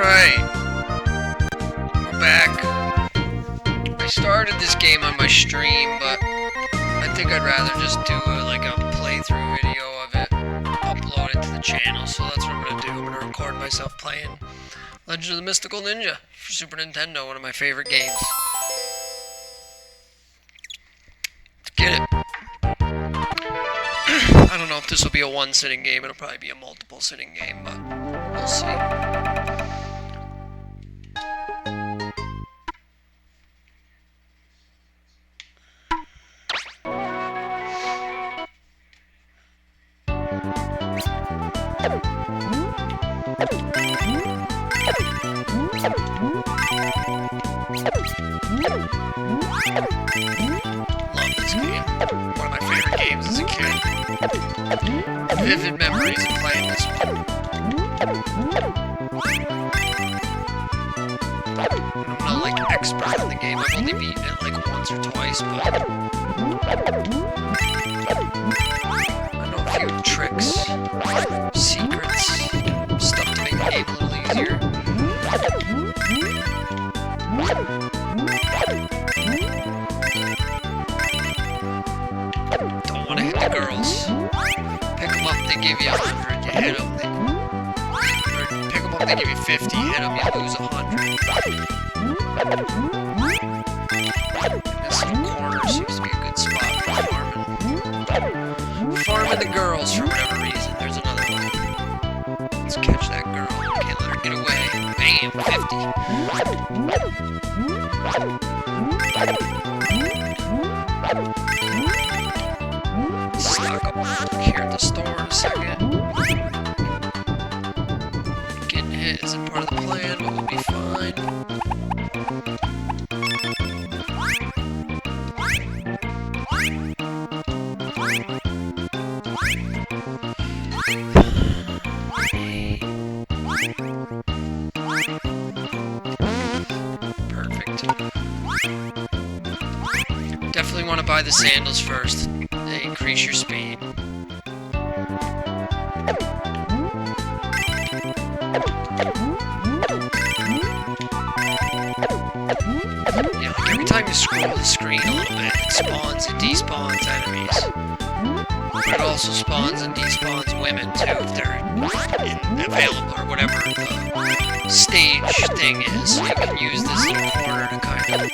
Alright, we're back. I started this game on my stream, but I think I'd rather just do like a playthrough video of it, upload it to the channel, so that's what I'm going to do. I'm going to record myself playing Legend of the Mystical Ninja for Super Nintendo, one of my favorite games. Let's get it. I don't know if this will be a one-sitting game, it'll probably be a multiple-sitting game, but we'll see. Love this game. One of my favorite games as a kid. Vivid memories of playing this one. I'm not like expert in the game. I've only beaten it like once or twice, but I know a few tricks, secrets, stuff to make the game a little easier. Don't want to hit the girls. Pick them up, they give you 100, you hit them. Pick them up, they give you 50, hit them, you lose 100. And this little corner seems to be a good spot for farming. Farming the girls for whatever reason. There's another one. Let's catch that girl. Can't let her get away. Bam, 50. Stock up here at the store in a second. Getting hit isn't part of the plan, but we'll be fine. Perfect. Definitely want to buy the sandals first. They increase your speed. Yeah, like every time you scroll the screen a little bit, it spawns and despawns enemies. But it also spawns and despawns women too, if they're available or whatever the stage thing is. So you can use this little corner to kind of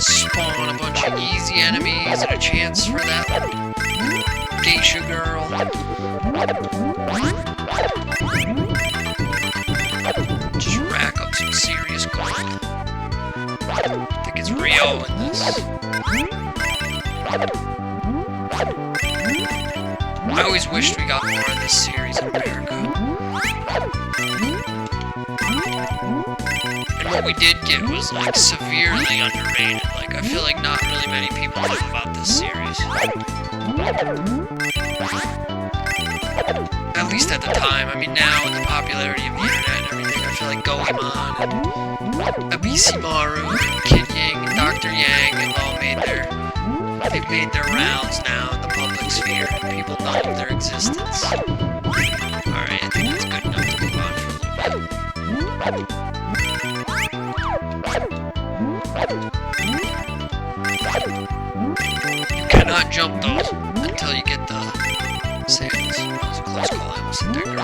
spawn a bunch of easy enemies and a chance for that geisha girl. Just rack up some serious gold. I think it's Rio in this. I always wished we got more of this series in America. And what we did get was like severely underrated. Like I feel like not really many people know about this series. At least at the time. I mean now with the popularity of the internet and everything, I feel like Goemon and Abisimaru and Kid Yang and Dr. Yang have all they've made their rounds now in the public sphere and people know of their existence. Alright, I think that's good enough to move on for a little bit. You cannot jump those until you get the sandals. That was a close call, I almost hit that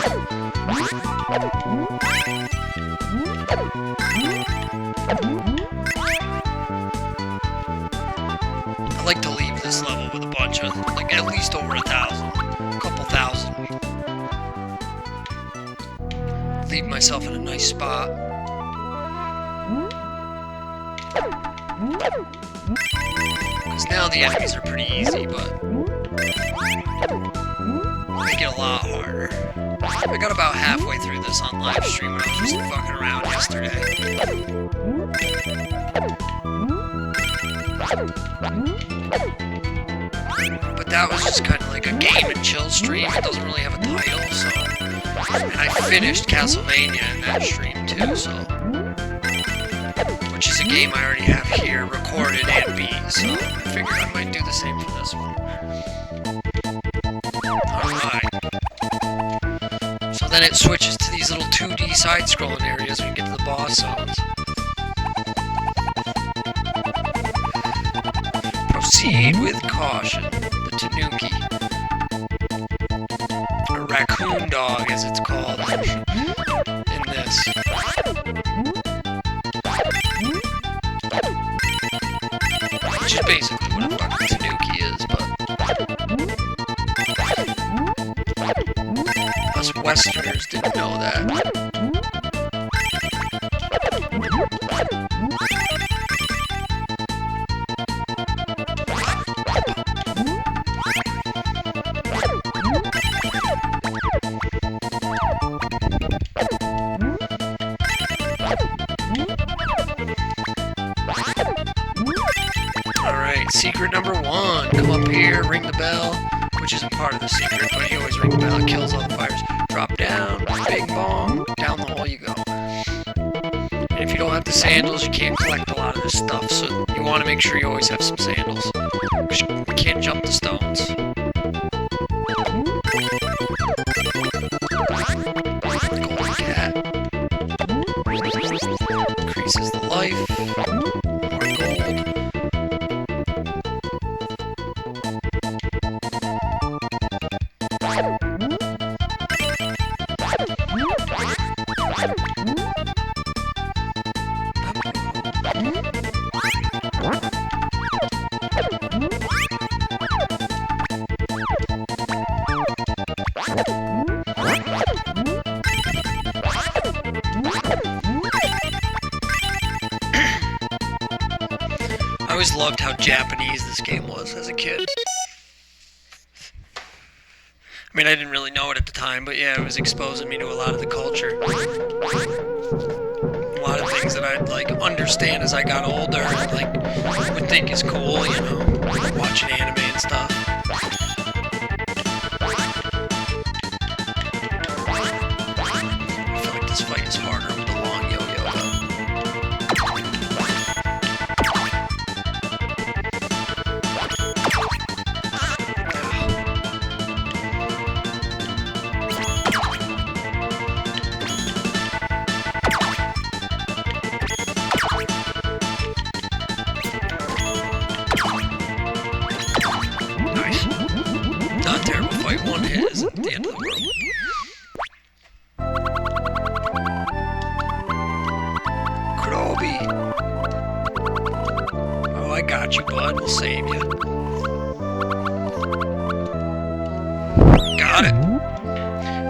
I like to leave this level with a bunch of, like, at least over 1,000. A couple thousand. Leave myself in a nice spot. Because now the enemies are pretty easy, but they get a lot harder. I got about halfway through this on live stream when I was just fucking around yesterday. But that was just kind of like a game and chill stream. It doesn't really have a title, so. And I finished Castlevania in that stream too, so. Which is a game I already have here, recorded and beat, so I figured I might do the same for this one. Alright. So then it switches to these little 2D 3D side-scrolling areas when you get to the boss zones. Proceed with caution. The Tanuki. Or raccoon dog, as it's called in this. Which is basically what a fucking Tanuki is, but us Westerners didn't know that. Alright, secret number 1. Come up here, ring the bell, which isn't part of the secret, but you always ring the bell. It kills all the fires. Drop down, bing bong, down the hole you go. And if you don't have the sandals, you can't collect a lot of this stuff, so you want to make sure you always have some sandals. Because you can't jump the stones. Golden cat. Increases the life. More gold. I always loved how Japanese this game was as a kid. I mean, I didn't really know it at the time, but yeah, it was exposing me to a lot of the culture. A lot of things that I'd, like, understand as I got older and, like, would think is cool, you know, watching anime and stuff. I feel like this fight is harder with the long yo-yo, though. Not terrible fight. One hit is at the end of the world. Kroby. Oh, I got you, bud. We'll save you. Got it.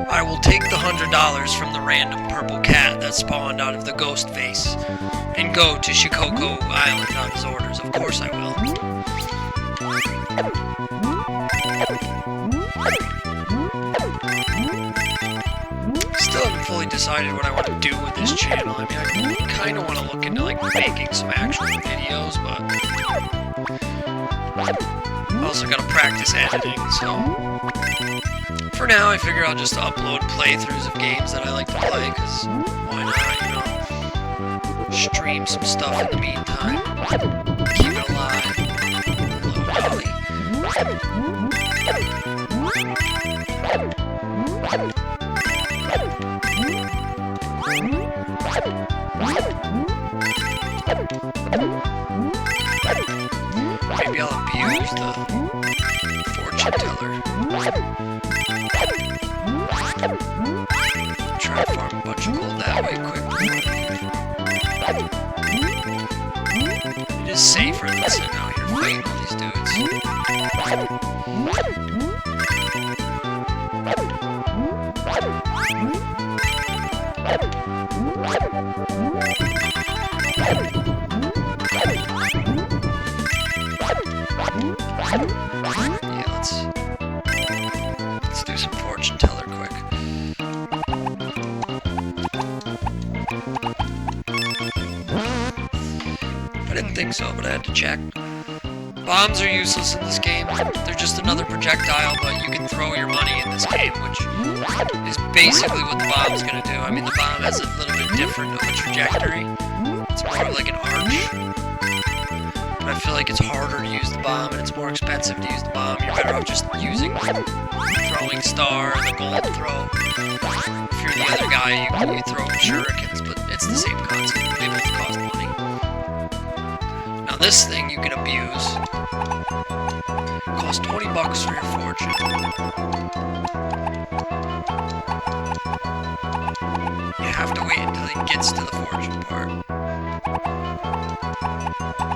I will take the $100 from the random purple cat that spawned out of the ghost face and go to Shikoku Island on his orders. Of course I will. Still haven't fully decided what I want to do with this channel. I mean, I kind of want to look into, like, making some actual videos, but I also got to practice editing, so for now I figure I'll just upload playthroughs of games that I like to play, because why not, you know, stream some stuff in the meantime, keep it alive. Hello, Dolly. Maybe I'll abuse the fortune teller. Try to farm a bunch of gold that way quickly. It is safer than sitting out here fighting all these dudes. Yeah, let's do some fortune teller quick. I didn't think so, but I had to check. Bombs are useless in this game. They're just another projectile, but you can throw your money in this game, which is basically what the bomb's gonna do. I mean, the bomb has a little bit different of a trajectory. It's more of like an arch. But I feel like it's harder to use the bomb, and it's more expensive to use the bomb. You're better off just using the throwing star, the gold throw. If you're the other guy, you throw shurikens, but it's the same concept. They both cost money. Now this thing you can abuse. Costs $20 for your fortune. You have to wait until he gets to the fortune part.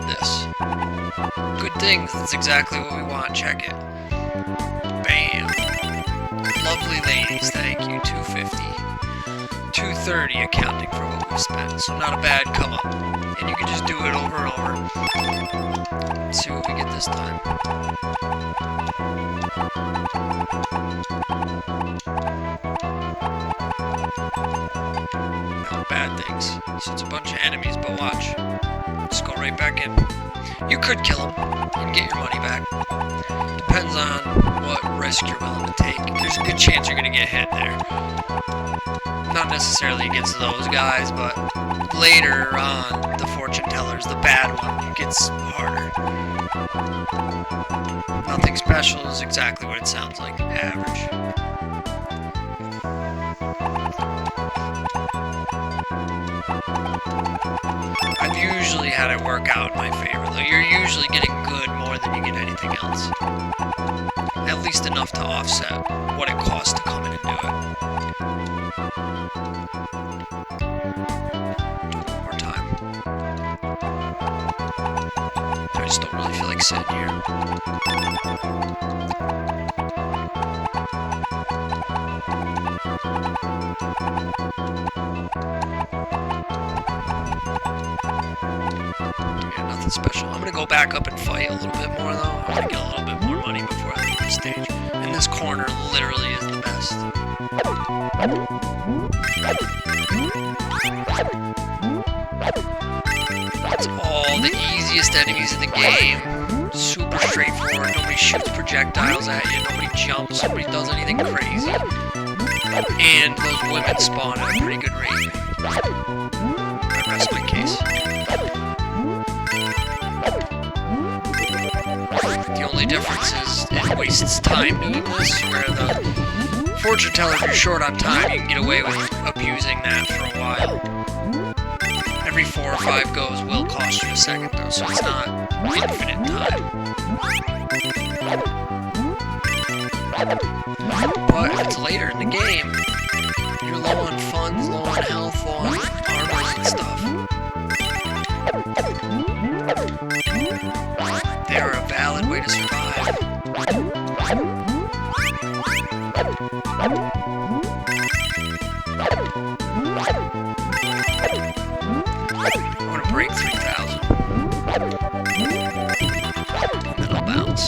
This. Good thing, that's exactly what we want. Check it. Bam. Lovely ladies, thank you. $250. $230 accounting for what we spent. So not a bad come up. And you can just do it over and over. Let's see what we get this time. Not bad things. So it's a bunch of enemies, but watch. Just go right back in. You could kill them and get your money back. Depends on what risk you're willing to take. There's a good chance you're going to get hit there. Not necessarily against those guys, but later on, the fortune tellers, the bad one, it gets harder. Nothing special is exactly what it sounds like. Average. I've usually had it work out in my favor, though. You're usually getting good more than you get anything else. At least enough to offset what it costs to come in and do it. Do it one more time. I just don't really feel like sitting here. Yeah, nothing special. I'm gonna go back up and fight a little bit more, though. I'm gonna get a little bit more money before I leave the stage. And this corner literally is the best. It's all the easiest enemies in the game. Super straightforward. Nobody shoots projectiles at you. Nobody jumps. Nobody does anything crazy. And those women spawn at a pretty good rate. I rest my case. The only difference is it wastes time doing this, where the fortune teller, if you're short on time, you can get away with abusing that for a while. Every 4 or 5 goes will cost you a second, though, so it's not infinite time. But if it's later in the game, you're low on funds, low on health, low on armors and stuff. They're a valid way to survive. I want to break 3,000. And then I'll bounce.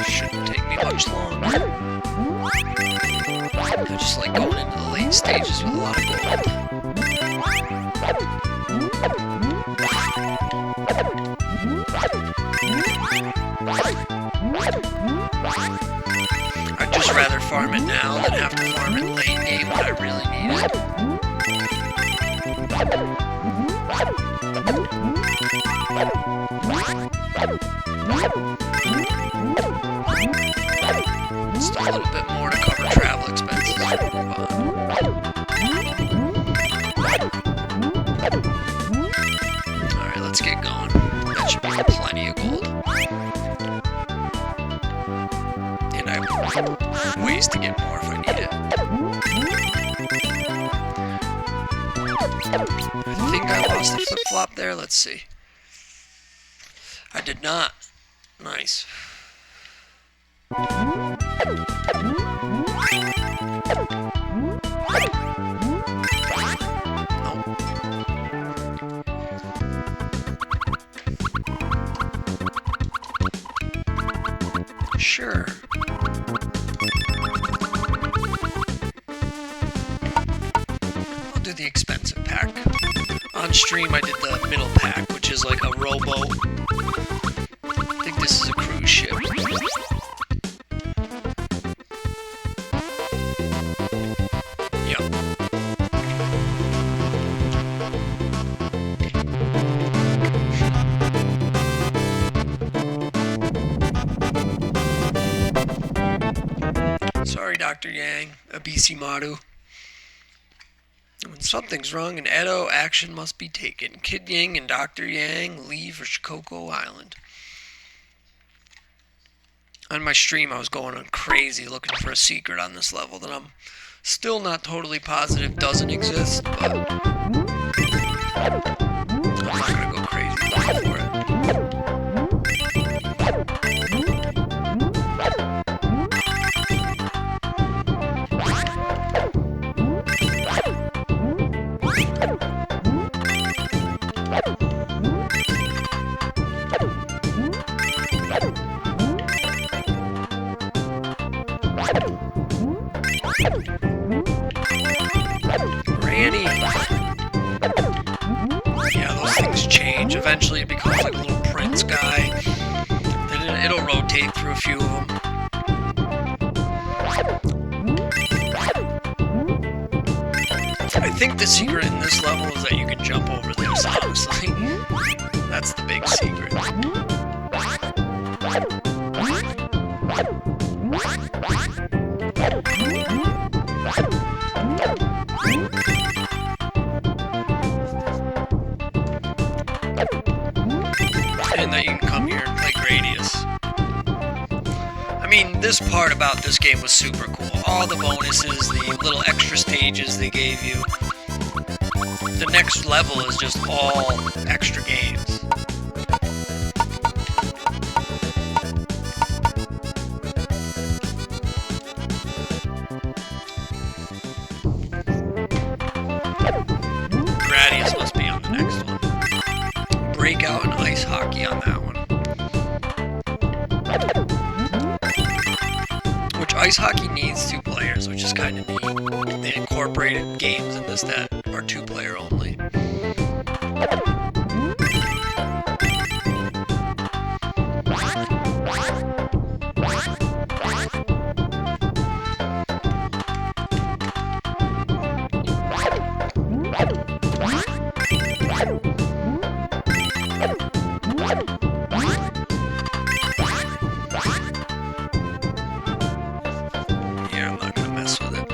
Shouldn't take me much longer. I just like going into the late stages with a lot of gold. I'd just rather farm it now than have to farm it late game when I really need it. Just a little bit more to cover travel expenses. Alright, let's get going. That should be plenty of gold. And I have ways to get more if I need it. I think I lost the flip-flop there. Let's see. I did not. Nice. Sure. I'll do the expensive pack. On stream I did the middle pack, which is like a rowboat. I think this is a cruise ship. Yep. Sorry, Dr. Yang, Abisi Maru. When something's wrong in Edo, action must be taken. Kid Yang and Dr. Yang leave for Shikoku Island. On my stream, I was going on crazy looking for a secret on this level that I'm still not totally positive doesn't exist, but I'm not gonna go crazy looking for it. Granny! Yeah, those things change. Eventually it becomes like a little prince guy. Then it'll rotate through a few of them. I think the secret in this level is that you can jump over this, honestly. That's the big secret. And that you can come here and play Gradius. I mean, this part about this game was super cool. All the bonuses, the little extra stages they gave you. The next level is just all extra games. Gradius must be on the next one. Breakout and ice hockey on that one. Which ice hockey needs 2 players, which is kind of neat. They incorporated games in this that are 2-player only. Yeah, I'm not gonna mess with it.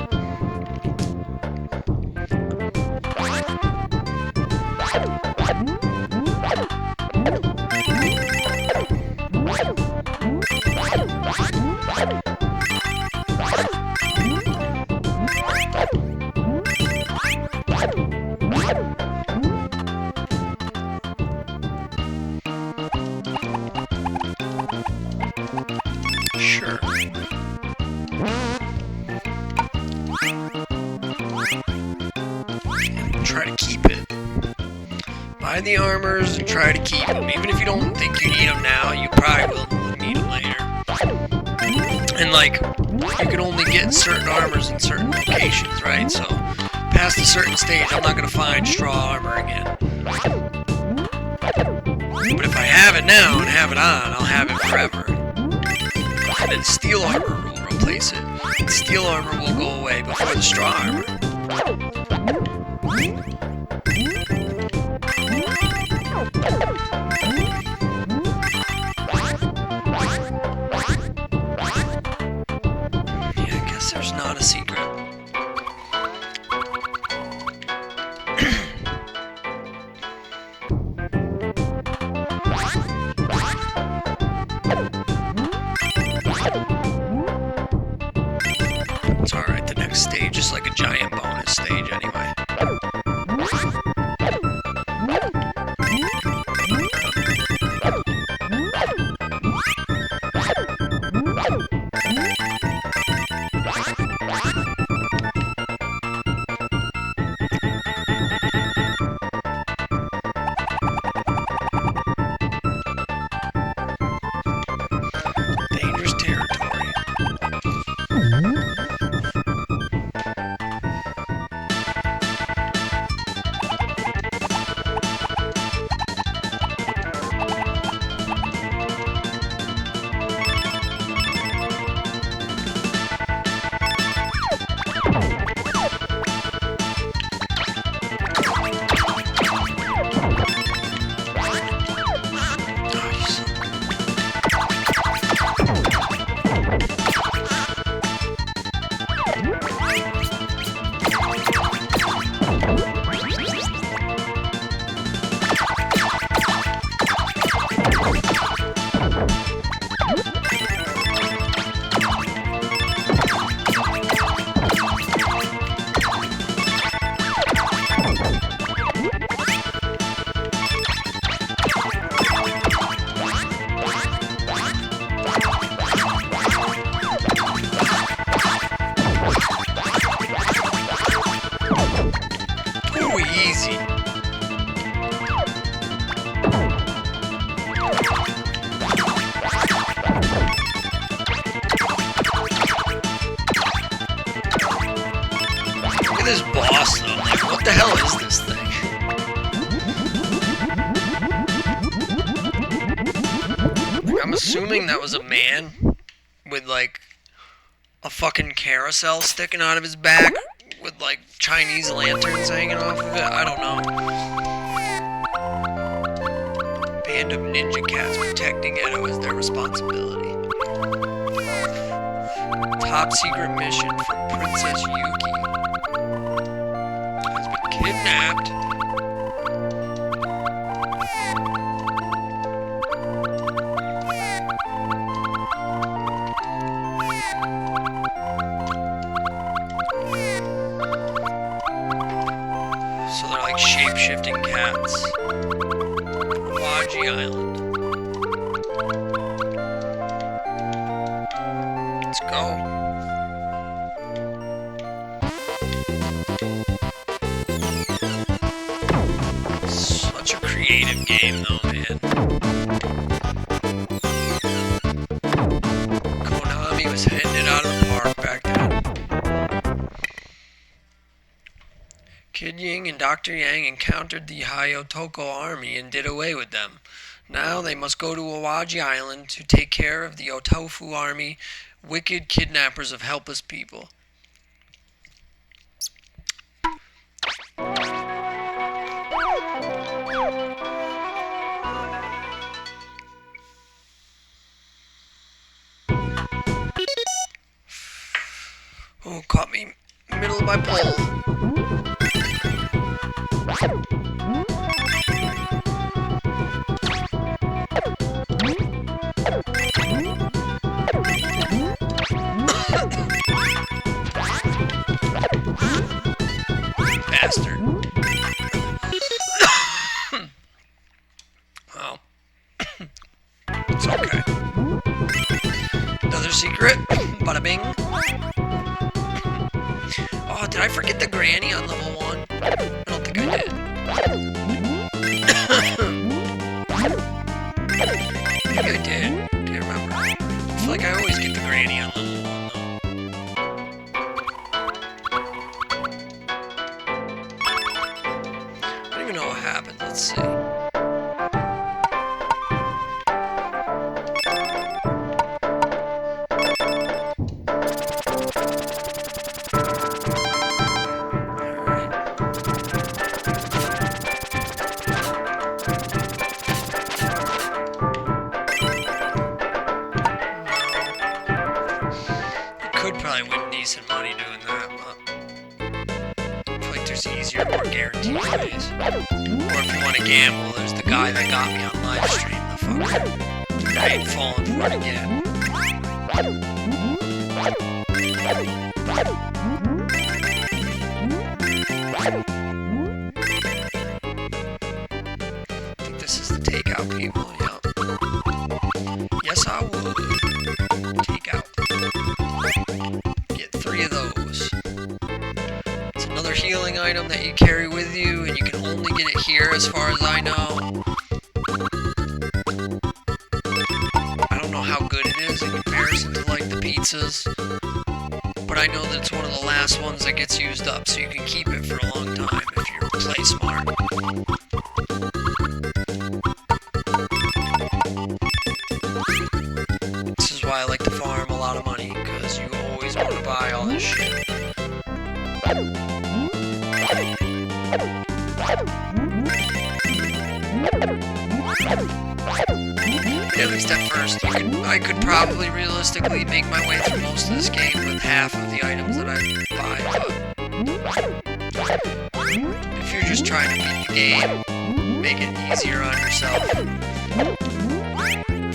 Sure. And try to keep it. Buy the armors and try to keep them. Even if you don't think you need them now, you probably will need them later. And like, you can only get certain armors in certain locations, right? So, past a certain stage, I'm not going to find straw armor again. But if I have it now and have it on, I'll have it forever. And then steel armor will replace it. And steel armor will go away before the straw armor. Yeah, I guess there's not a secret. It's alright, the next stage is like a giant bonus stage anyway. Dangerous territory. at this boss though. Like, what the hell is this thing? Like, I'm assuming that was a man with like a fucking carousel sticking out of his back with like Chinese lanterns hanging off of it. I don't know. Band of ninja cats protecting Edo is their responsibility. Top secret mission from Princess Yuki. Has been kidnapped. So they're like shape-shifting cats. Kawaji Island. Let's go. Such a creative game though, man. Konami was hitting it out of the park back then. Kid Ying and Dr. Yang encountered the Hayotoko army and did away with them. Now they must go to Awaji Island to take care of the Otofu army, wicked kidnappers of helpless people. Oh, caught me middle of my pole. Bastard. Well, it's okay. Another secret. Bada bing. Oh, did I forget the granny on level 1? I don't think I did. Maybe I did. Can't remember. I feel like I always get the granny on level 1, though. I don't even know what happened. Let's see. Probably win decent money doing that, but I feel like there's easier, more guaranteed ways. Or if you want to gamble, there's the guy that got me on live stream, the fucker. I ain't falling for it again. I think this is the takeout people, yeah. Yes, I would. Takeout. Get 3 of those. It's another healing item that you carry with you, and you can only get it here as far as I know. I don't know how good it is in comparison to like the pizzas, but I know that it's one of the last ones that gets used up, so you can keep it for a long time if you play smart. This is why I like to farm a lot of money, because you always want to buy all this shit. At least at first, I could probably realistically make my way through most of this game with half of the items that I buy, but if you're just trying to beat the game, make it easier on yourself.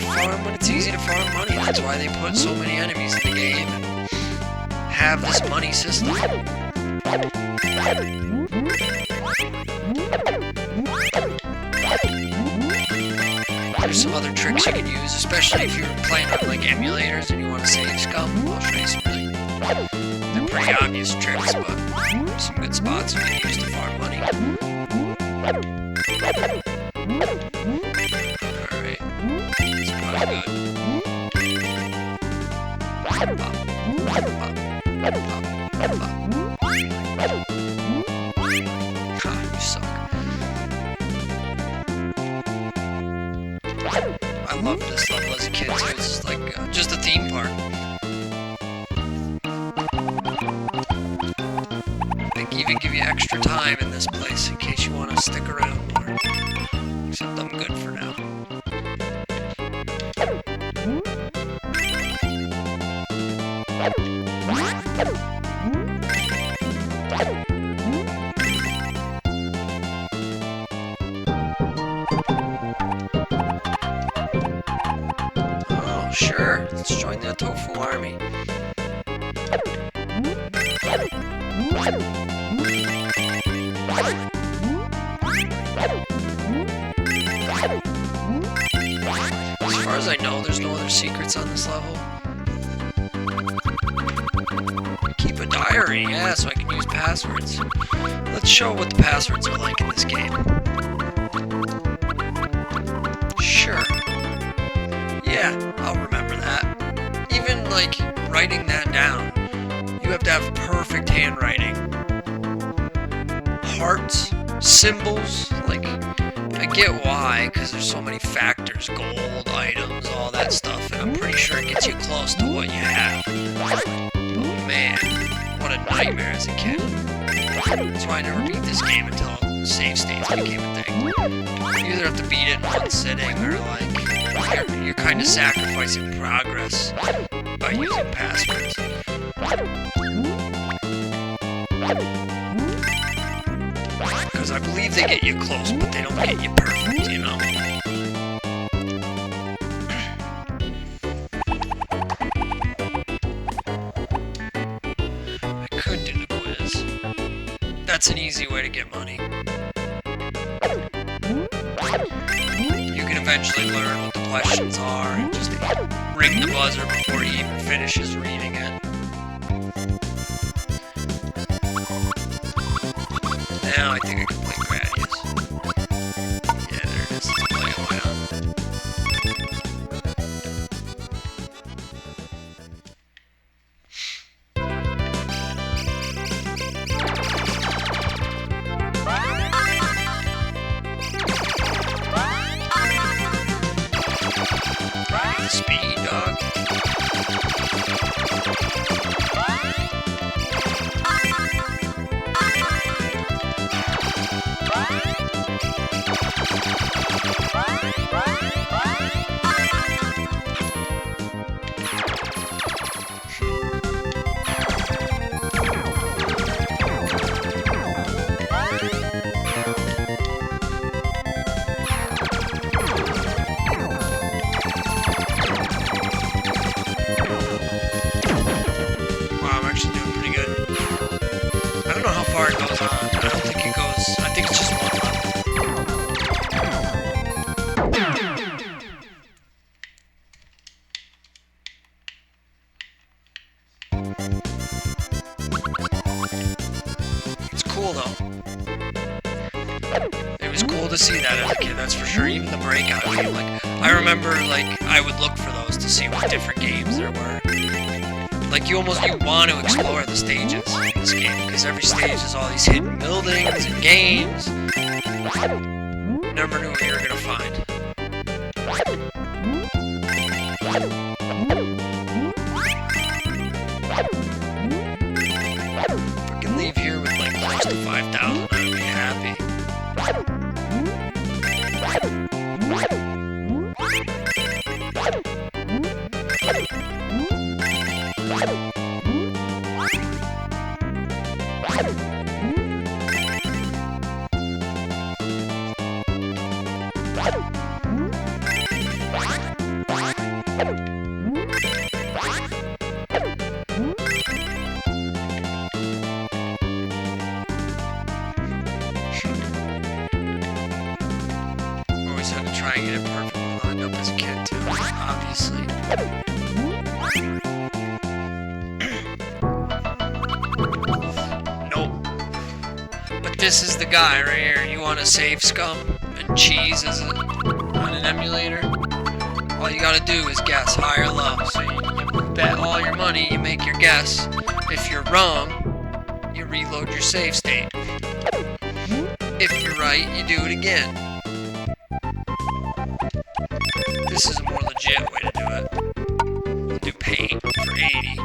Farm when it's easy to farm money. That's why they put so many enemies in the game and have this money system. There's some other tricks you can use, especially if you're playing on like emulators and you want to save scum. I'll show you some really, they're pretty obvious tricks, but some good spots you can use to farm money. Alright, that's probably good. Pop, pop, pop, pop, pop. even give you extra time in this place in case you want to stick around more. Except I'm good for now. Oh, sure. Let's join the Tofu army. As far as I know, there's no other secrets on this level. Keep a diary, yeah, so I can use passwords. Let's show what the passwords are like in this game. Sure. Yeah, I'll remember that. Even, like, writing that down, you have to have perfect handwriting. Hearts, symbols, like, I get why, because there's so many factors, gold, items, all that stuff, and I'm pretty sure it gets you close to what you have. But man, what a nightmare as a kid. That's why I never beat this game until save states became a thing. You either have to beat it in one sitting, or like, you're kind of sacrificing progress by using passwords. Because I believe they get you close, but they don't get you perfect, you know? I could do the quiz. That's an easy way to get money. You can eventually learn what the questions are and just ring the buzzer before he even finishes reading it. Now I think I can play Gradius. Yeah, there it is. Let's play it. Why not? Speed, dog. It goes on. I don't think it goes. I think it's just one level. It's cool though. It was cool to see that as a kid, that's for sure. Even the breakout game, like I remember, like I would look for those to see what different games there were. Like, you want to explore the stages in this game, because every stage has all these hidden buildings and games. Never knew what you were going to find. If I can leave here with, like, close to 5,000, I would be happy. Always had to try and get it perfectly lined up as a kid too, obviously. Nope. But this is the guy right here. You want to save scum and cheese as on an emulator? All you gotta do is guess high or low. So you bet all your money, you make your guess. If you're wrong, you reload your save state. If you're right, you do it again. This is a more legit way to do it. We'll do paint for 80.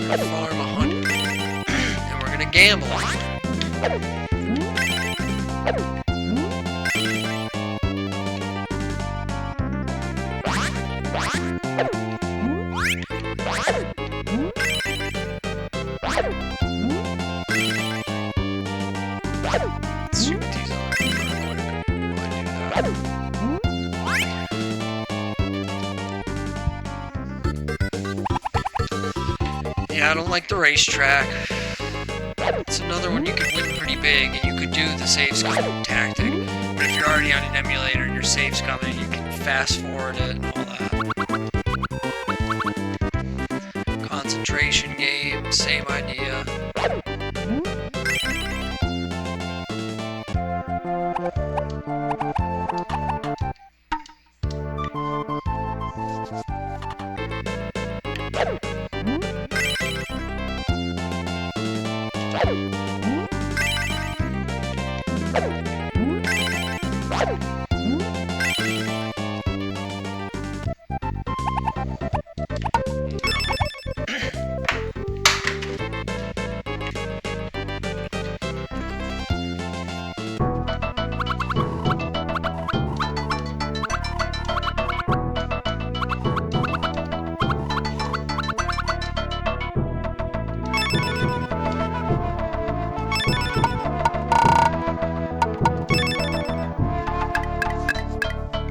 gonna farm 100. And we're gonna gamble. Shoot these on real quick while I do that. Yeah, I don't like the racetrack. It's another one you could win pretty big, and you could do the save scum tactic. But if you're already on an emulator and you're save scumming, you can fast forward it and all that. Concentration game, same idea.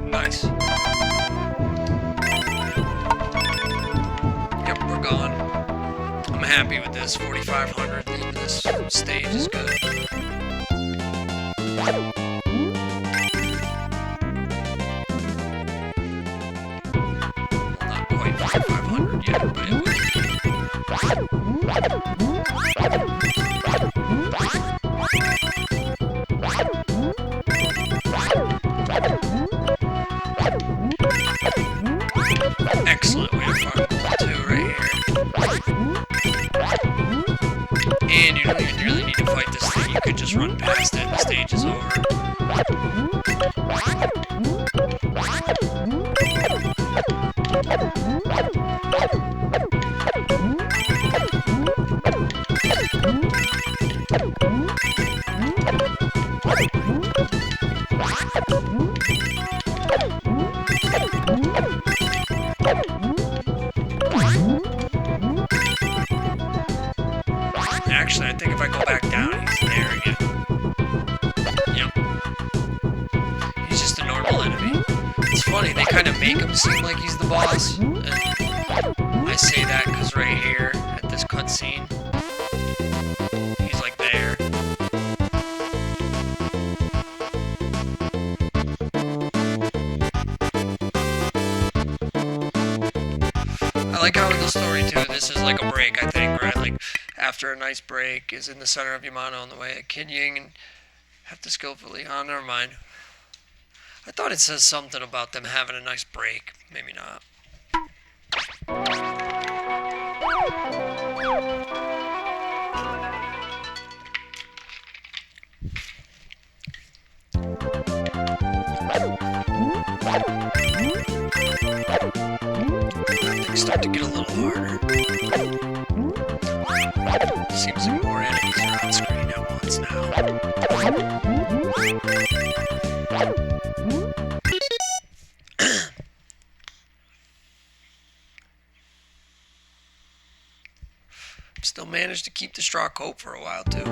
Nice. Yep, we're gone. I'm happy with this. 4,500 leaving this stage is good. Well, not quite 4,500 yet, but it will be. Excellent, we have farm gold 2 right here. And you don't even really need to fight this thing, you could just run past it and the stage is over. Actually, I think if I go back down, he's there again. Yep. He's just a normal enemy. It's funny, they kind of make him seem like he's the boss. And I say that because right here, at this cutscene, he's like there. I like how in the story, too, this is like a break, I think, right? Like, after a nice break is in the center of Yamano on the way at Kid Ying and have to skillfully... Oh, never mind. I thought it says something about them having a nice break. Maybe not. Things start to get a little harder. Seems like more enemies are on screen at once now. Still managed to keep the straw coat for a while too.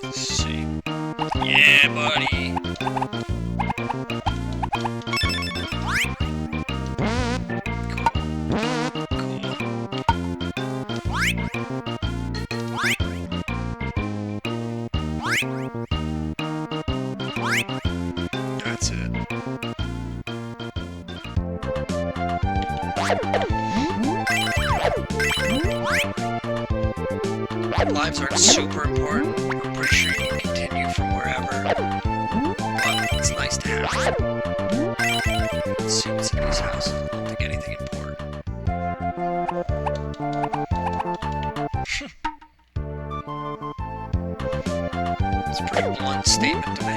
Let's see. Yeah, buddy. That's it. Lives aren't super important. I'm pretty sure you can continue from wherever. But it's nice to have. Let's see what's in these houses. I don't think anything important. It's a pretty blunt statement to make.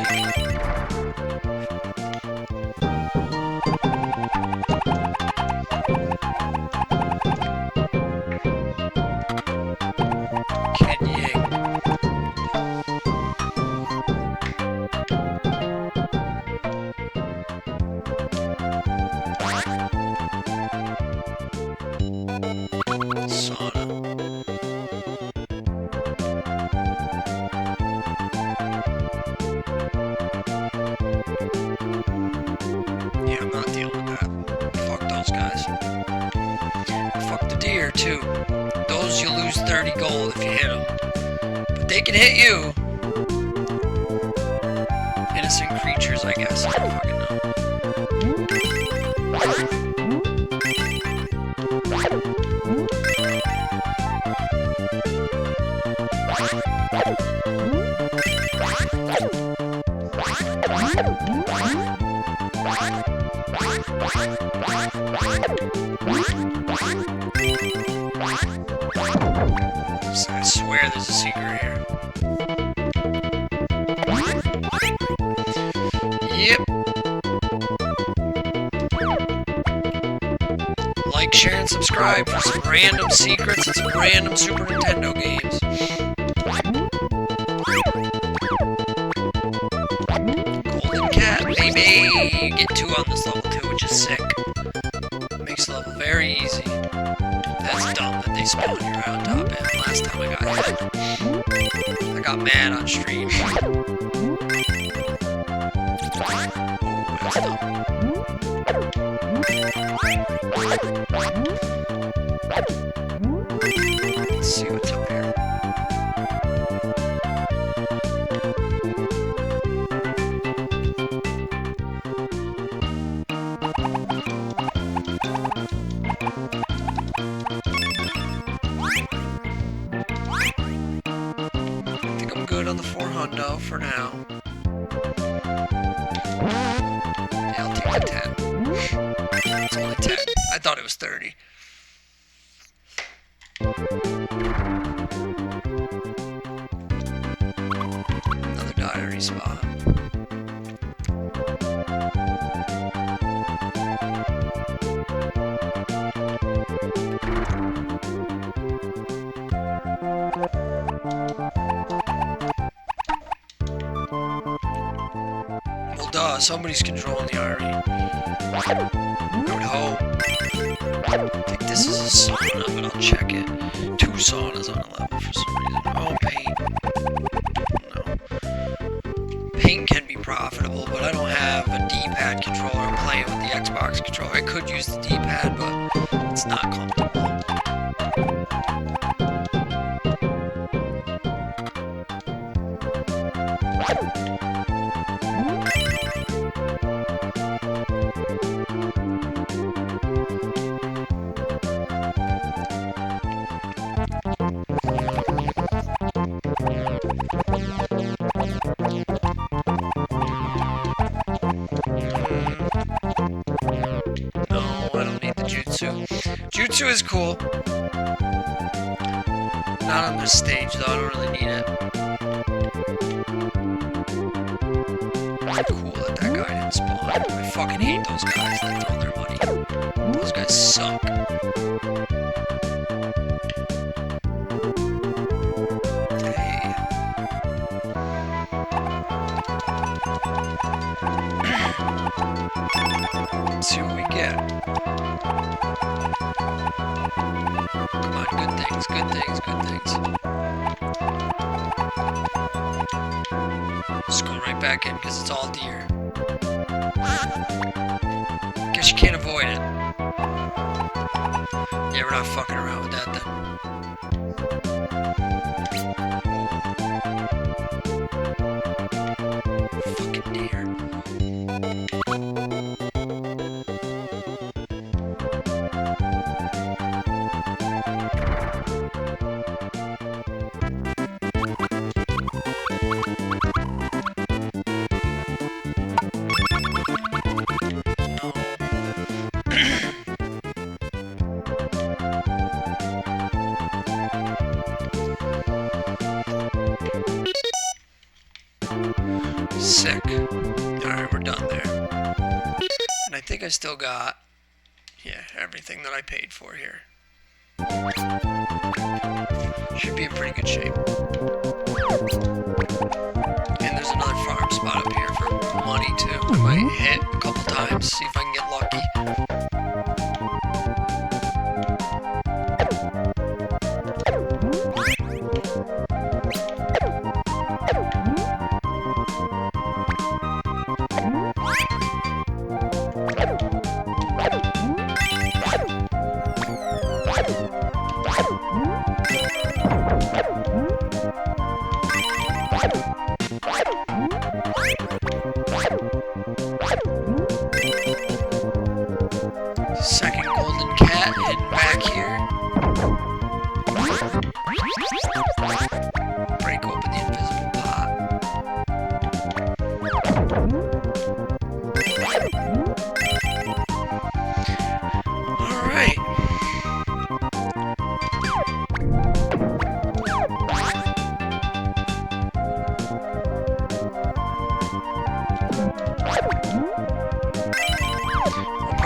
too. Those you lose 30 gold if you hit them. But they can hit you. Innocent creatures, I guess. I don't fucking know. I swear there's a secret here. Yep. Like, share, and subscribe for some random secrets and some random Super Nintendo games. Golden Cat, baby! Get 2 on this level too, which is sick. Makes the level very easy. That's dumb that they spawn here on top end. Last time I got hit, I got mad on stream. Oh, that's dumb. Let's see what's up here. On the 400 for now. Yeah, I'll take the 10. It's only 10. I thought it was 30. Another diary spot. Somebody's controlling the RE. I would hope. I think this is a sauna, but I'll check it. 2 saunas on a level for some reason. Oh, paint. No. Paint can be profitable, but I don't have a D-pad controller. I'm playing with the Xbox controller. I could use the D-pad, but it's not comfortable. Jutsu is cool. Not on this stage though, I don't really need it. Cool that that guy didn't spawn. I fucking hate those guys that throw their money. Those guys suck. Hey. Let's see what we get. Come on, good things, good things, good things. Just go right back in because it's all deer. Guess you can't avoid it. Yeah, we're not fucking around with that then. Fucking deer. Sick. Alright, we're done there. And I think I still got, yeah, everything that I paid for here. Should be in pretty good shape. And there's another farm spot up here for money too. I might hit a couple times, see if I can get lucky.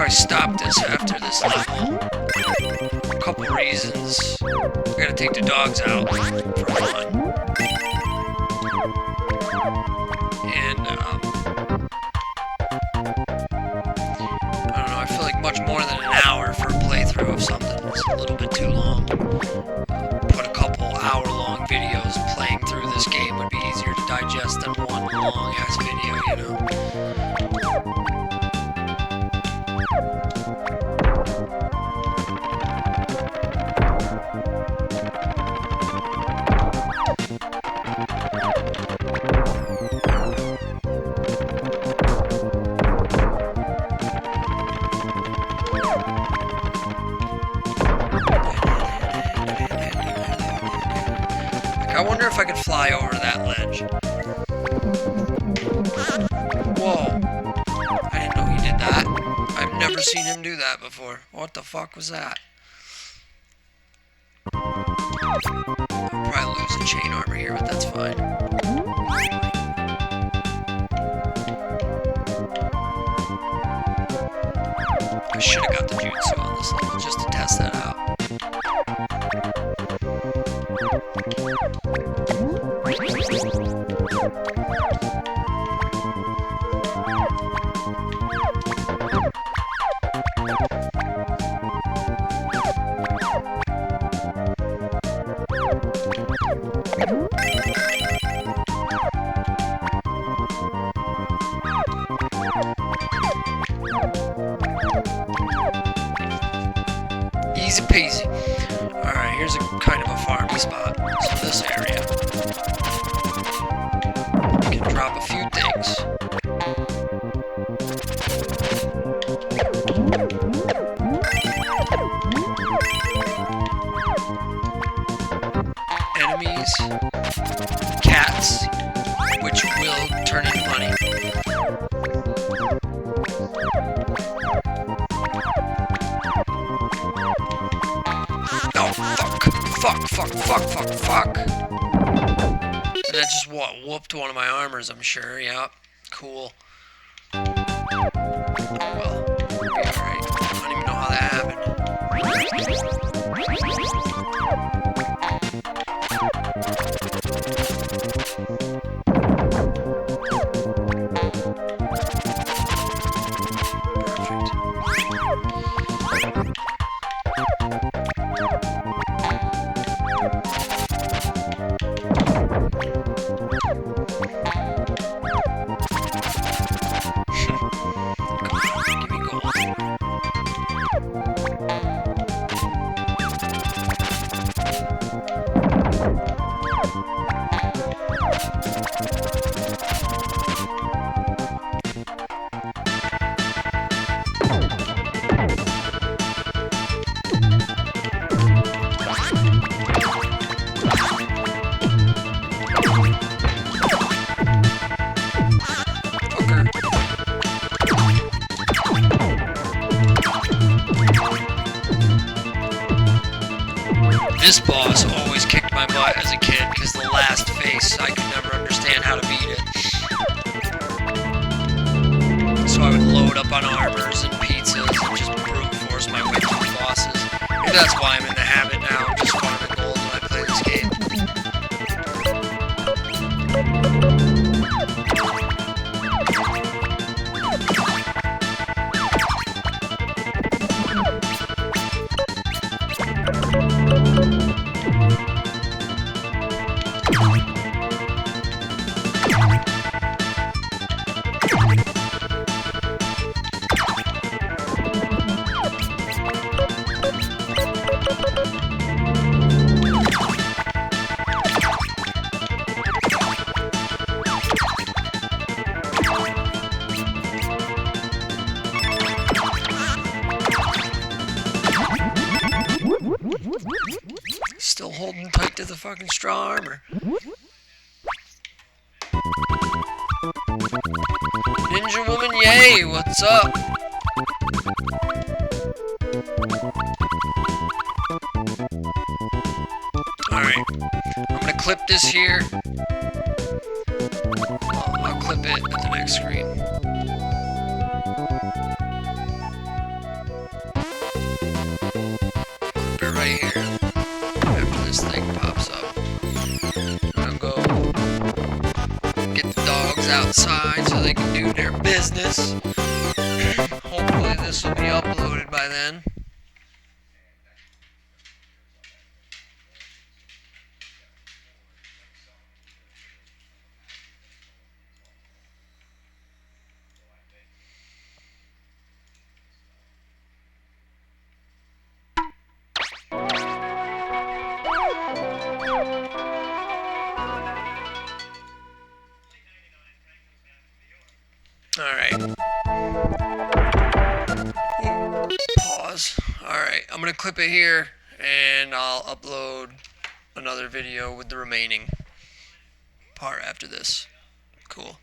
probably stop this after this level. A couple reasons. We gotta take the dogs out for fun. And, I don't know, I feel like much more than an hour for a playthrough of something is a little bit too long. Put a couple hour-long videos playing through this game would be easier to digest than one long-ass video, you know? I wonder if I could fly over that ledge. Whoa. I didn't know he did that. I've never seen him do that before. What the fuck was that? I'll probably lose the chain armor here, but that's fine. I should have got the jutsu on this level just to test that out. Easy peasy. Alright, here's a kind of a farmy spot. So this area. We can drop a few things. Enemies. Cats. Which will turn into money. Fuck. And that just whooped one of my armors, I'm sure. Yep. Cool. Oh well. We'll be alright. I don't even know how that happened. This boss always kicked my butt as a kid because the last face, I could never understand how to beat it. So I would load up on armors and pizzas and just brute force my way through the bosses. Maybe that's why I'm in the habit now of just farming gold when I play this game. Still holding tight to the fucking straw armor. Ninja woman, yay! What's up? Alright. I'm gonna clip this here. I'll clip it at the next screen. this thing pops up. I'm gonna go get the dogs outside so they can do their business. Hopefully this will be uploaded by then. Alright. Pause. Alright, I'm gonna clip it here and I'll upload another video with the remaining part after this. Cool.